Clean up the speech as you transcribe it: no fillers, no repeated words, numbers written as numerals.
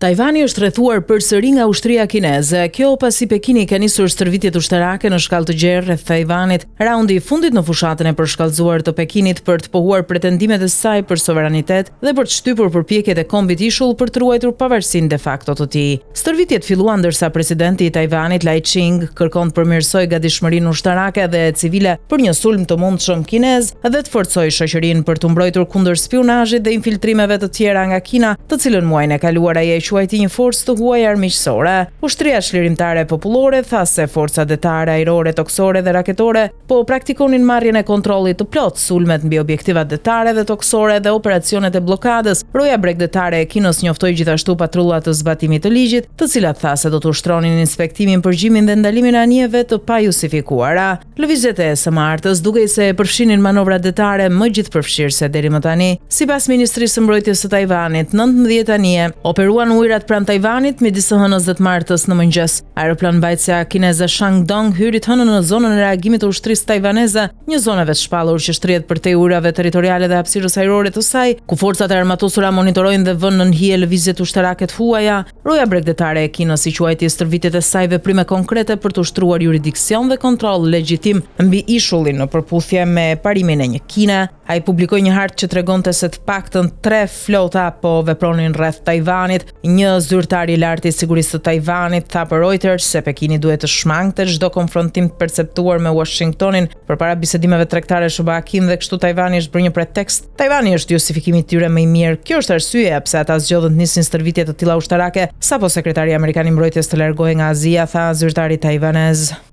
Tajvani është rrethuar përsëri nga ushtria kineze. Kjo pasi Pekini ka nisur stërvitjet ushtarake në shkallë të gjerë rreth Tajvanit. Raundi i fundit në fushatën e përshkallëzuar të Pekinit për të pohuar pretendimet e saj për soveranitet dhe për të shtypur përpjekjet e kombit ishull për të ruajtur pavarësinë de facto të tij. Stërvitjet filluan ndërsa presidenti i Tajvanit Lai Ching kërkon të përmirësojë gatishmërinë ushtarake dhe civile për një sulm të mundshëm kinez dhe të forcojë shoqërinë për të mbrojtur kundër spionazhit dhe infiltrimeve të tjera nga Kina, të cilën muajin e kaluar ai quajti një forcë të huaj armiqësore. Ushtria çlirimtare popullore tha se forcat detare ajrore, toksore dhe raketore po praktikonin marrjen e kontrollit të plot, sulmet mbi objektivat detare dhe toksore dhe operacionet e bllokadës. Roja bregdetare e Kinës njoftoi gjithashtu patrulla të zbatimit të ligjit, të cilat tha se do të ushtronin inspektimin, përgjimin dhe ndalimin e anijeve të pajustifikuara. Lëvizjet e së dukej se përfshinin manovra detare më gjithëpërfshirëse deri më tani. Sipas Ministrisë së Mbrojtjes së Tajvanit, 19 anije operuan ujërat pranë Tajvanit midis së hënës dhe të martës në mëngjes. Aeroplan mbajtësja kineze Shandong hyri të hënën në zonën e reagimit të ushtrisë tajvaneze, një zonë vetë shpallur që shtrihet përtej ujërave territoriale dhe hapësirës ajrore të saj, ku forcat e armatosura monitorojnë dhe vënë në hije lëvizjet ushtarake të huaja. Roja bregdetare e Kinës i quajti stërvitjet e saj veprime konkrete për të ushtruar jurisdiksion dhe kontroll legjitim mbi ishullin në përputhje me parimin e një Kine. Ai publikoi një hartë që tregonte se të paktën 3 flota po vepronin rreth Tajvanit. Një zyrtar i lartë i sigurisë të Tajvanit tha për Reuters se Pekini duhet të shmangte çdo konfrontim të perceptuar me Washingtonin përpara bisedimeve tregtare shëbakim dhe kështu Tajvani është bërë një pretekst. Tajvani është justifikimi i tyre më i mirë. Kjo është arsyeja pse ata zgjodhen të nisin stërvitje të tilla ushtarake sapo sekretari amerikan i mbrojtjes të largohej nga Azia, tha zyrtari tajvanez.